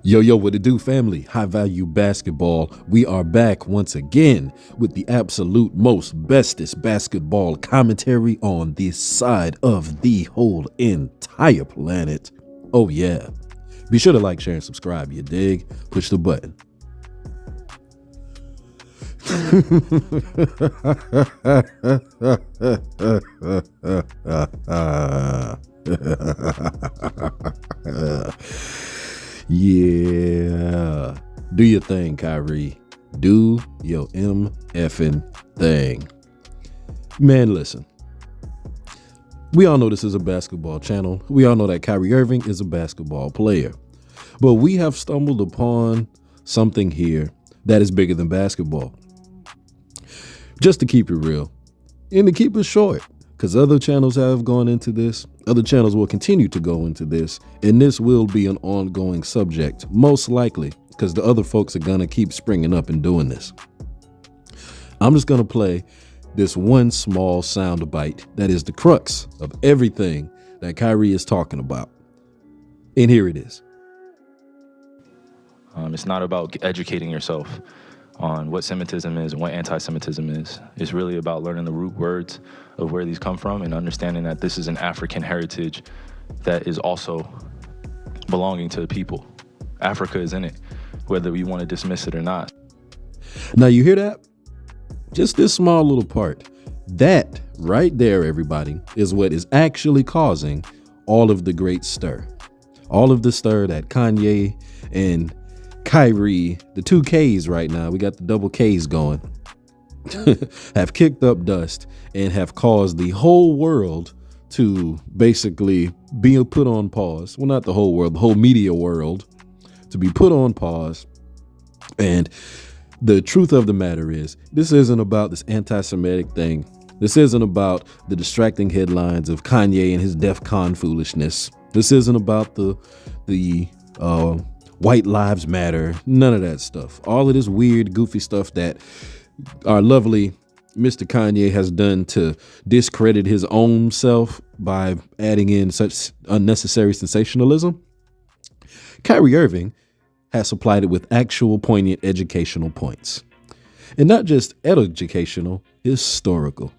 Yo, what it do, family? High value basketball. We are back once again with the absolute most bestest basketball commentary on this side of the whole entire planet. Oh yeah. Be sure to like, share, and subscribe, you dig? Push the button. Yeah. Do your thing, Kyrie. Do your MFing thing. Man, listen. We all know this is a basketball channel. We all know that Kyrie Irving is a basketball player. But we have stumbled upon something here that is bigger than basketball. Just to keep it real and to keep it short, because other channels have gone into this. Other channels will continue to go into this. And this will be an ongoing subject, most likely, because the other folks are going to keep springing up and doing this. I'm just going to play this one small sound bite that is the crux of everything that Kyrie is talking about. And here it is. It's not about educating yourself on what Semitism is and what anti-Semitism is. It's really about learning the root words of where these come from and understanding that this is an African heritage that is also belonging to the people. Africa is in it, whether we want to dismiss it or not. Now you hear that? Just this small little part. That right there, everybody, is what is actually causing all of the great stir. All of the stir that Kanye and Kyrie, the two Ks right now, we got the double Ks going, have kicked up dust and have caused the whole world to basically be put on pause. Well, not the whole world, the whole media world to be put on pause. And the truth of the matter is, this isn't about this anti-Semitic thing. This isn't about the distracting headlines of Kanye and his DEF CON foolishness. This isn't about the White Lives Matter, none of that stuff. All of this weird, goofy stuff that our lovely Mr. Kanye has done to discredit his own self by adding in such unnecessary sensationalism. Kyrie Irving has supplied it with actual poignant educational points. And not just educational, historical.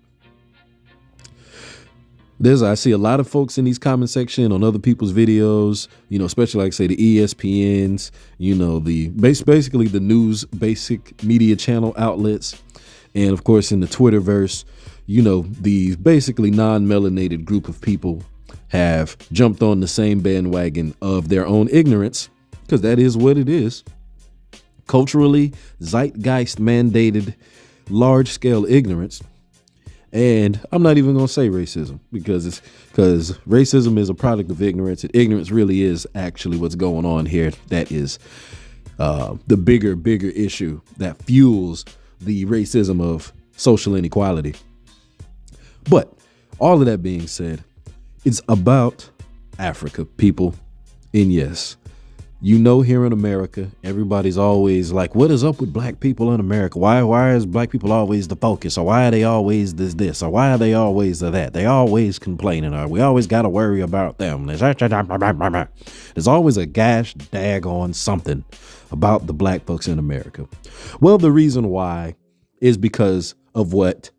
I see a lot of folks in these comment section on other people's videos, especially like say the ESPNs, basically the news, basic media channel outlets. And of course, in the Twitterverse, the basically non-melanated group of people have jumped on the same bandwagon of their own ignorance, because that is what it is. Culturally zeitgeist mandated large scale ignorance. And I'm not even going to say racism because racism is a product of ignorance. And ignorance really is actually what's going on here. That is the bigger issue that fuels the racism of social inequality. But all of that being said, it's about Africa, people. And yes, here in America, everybody's always like, what is up with black people in America? Why is black people always the focus? Or why are they always this? Or why are they always that? They always complaining. Or we always got to worry about them. There's always a gosh daggone something about the black folks in America. Well, the reason why is because of what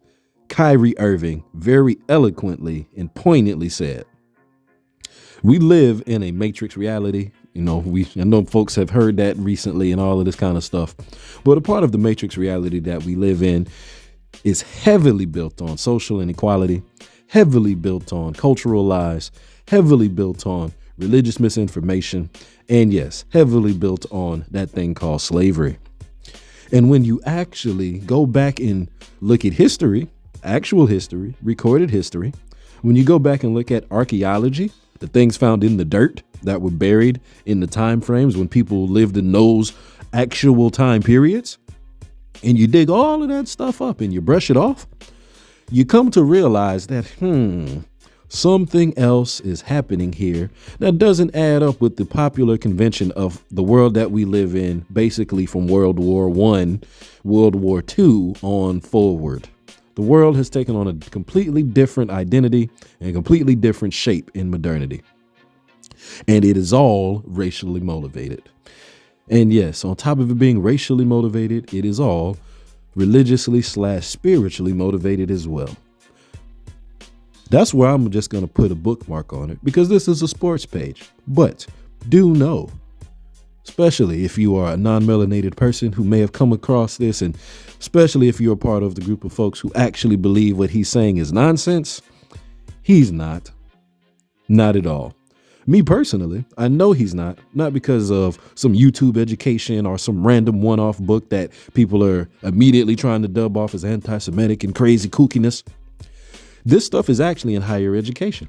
Kyrie Irving very eloquently and poignantly said. We live in a matrix reality. I know folks have heard that recently and all of this kind of stuff. But a part of the matrix reality that we live in is heavily built on social inequality, heavily built on cultural lies, heavily built on religious misinformation, and yes, heavily built on that thing called slavery. And when you actually go back and look at history, actual history, recorded history, when you go back and look at archaeology, the things found in the dirt that were buried in the time frames when people lived in those actual time periods, and you dig all of that stuff up and you brush it off, you come to realize that, something else is happening here that doesn't add up with the popular convention of the world that we live in, basically from World War I, World War II on forward. The world has taken on a completely different identity and a completely different shape in modernity. And it is all racially motivated. And yes, on top of it being racially motivated, it is all religiously/spiritually motivated as well. That's where I'm just going to put a bookmark on it, because this is a sports page. But do know, especially if you are a non-melanated person who may have come across this, and especially if you're a part of the group of folks who actually believe what he's saying is nonsense, he's not. Not at all. Me personally, I know he's not because of some YouTube education or some random one-off book that people are immediately trying to dub off as anti-Semitic and crazy kookiness. This stuff is actually in higher education.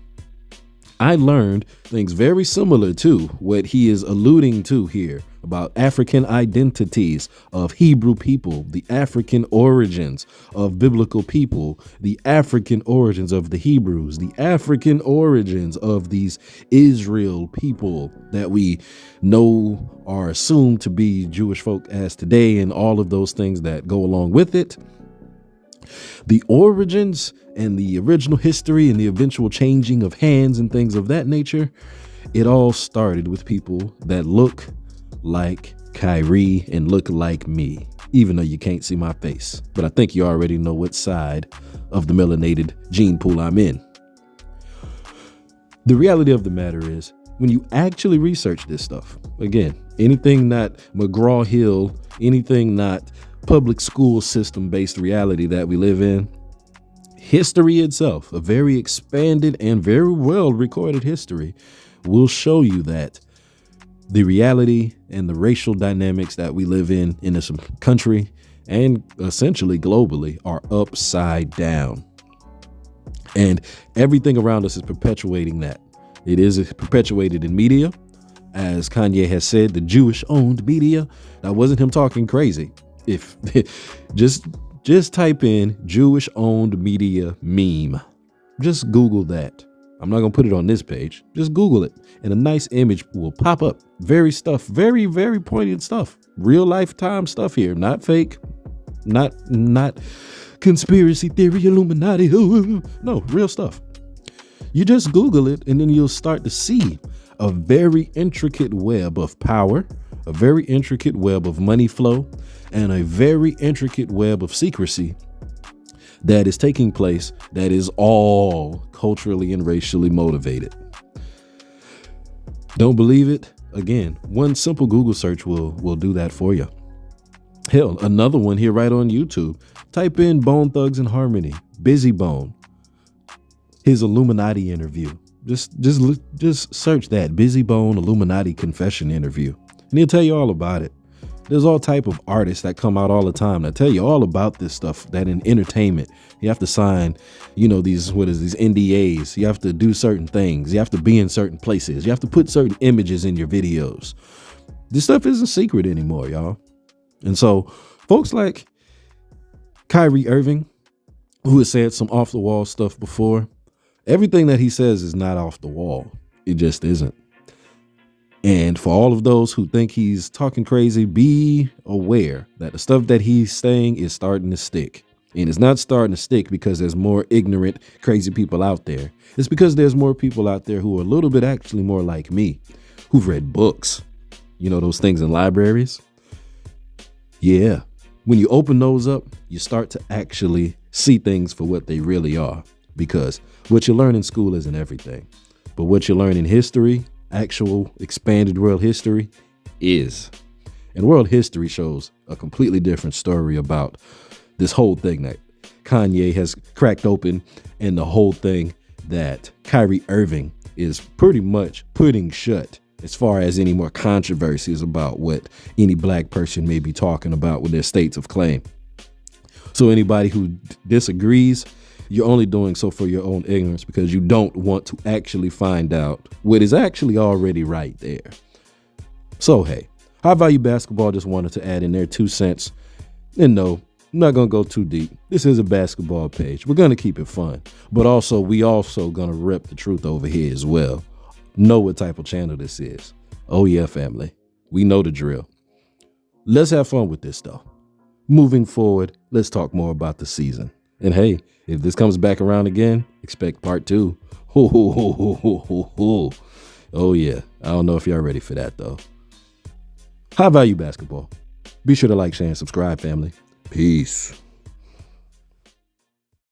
I learned things very similar to what he is alluding to here about African identities of Hebrew people, the African origins of biblical people, the African origins of the Hebrews, the African origins of these Israel people that we know are assumed to be Jewish folk as today, and all of those things that go along with it. The origins and the original history and the eventual changing of hands and things of that nature, it all started with people that look like Kyrie and look like me, even though you can't see my face. But I think you already know what side of the melanated gene pool I'm in. The reality of the matter is, when you actually research this stuff, again, anything not McGraw-Hill, anything not public school system based reality that we live in, history itself, a very expanded and very well recorded history, will show you that the reality and the racial dynamics that we live in this country and essentially globally are upside down. And everything around us is perpetuating that. It is perpetuated in media. As Kanye has said, the Jewish owned media. That wasn't him talking crazy. If just type in Jewish owned media meme, just Google that. I'm not going to put it on this page. Just Google it and a nice image will pop up. Very, very poignant stuff. Real lifetime stuff here. Not fake, not conspiracy theory, Illuminati. No, real stuff. You just Google it and then you'll start to see a very intricate web of power, a very intricate web of money flow, and a very intricate web of secrecy that is taking place that is all culturally and racially motivated. Don't believe it? Again, one simple Google search will do that for you. Hell, another one here right on YouTube. Type in Bone Thugs and Harmony, Busy Bone, his Illuminati interview. Just search that, Busy Bone Illuminati confession interview, and he'll tell you all about it. There's all type of artists that come out all the time that tell you all about this stuff, that in entertainment, you have to sign, these NDAs. You have to do certain things. You have to be in certain places. You have to put certain images in your videos. This stuff isn't secret anymore, y'all. And so folks like Kyrie Irving, who has said some off the wall stuff before, everything that he says is not off the wall. It just isn't. And for all of those who think he's talking crazy, be aware that the stuff that he's saying is starting to stick. And it's not starting to stick because there's more ignorant, crazy people out there. It's because there's more people out there who are a little bit actually more like me, who've read books. Those things in libraries. Yeah. When you open those up, you start to actually see things for what they really are. Because what you learn in school isn't everything. But what you learn in history, actual expanded world history, is. And world history shows a completely different story about this whole thing that Kanye has cracked open, and the whole thing that Kyrie Irving is pretty much putting shut as far as any more controversies about what any black person may be talking about with their states of claim. So anybody who disagrees, you're only doing so for your own ignorance, because you don't want to actually find out what is actually already right there. So, hey, High Value Basketball just wanted to add in their 2 cents. And no, I'm not going to go too deep. This is a basketball page. We're going to keep it fun. But also, we also going to rep the truth over here as well. Know what type of channel this is. Oh, yeah, family. We know the drill. Let's have fun with this, though. Moving forward, let's talk more about the season. And hey, if this comes back around again, expect part 2. Ho, ho, ho, ho, ho, ho, ho. Oh yeah, I don't know if y'all ready for that though. High value basketball. Be sure to like, share, and subscribe, family. Peace.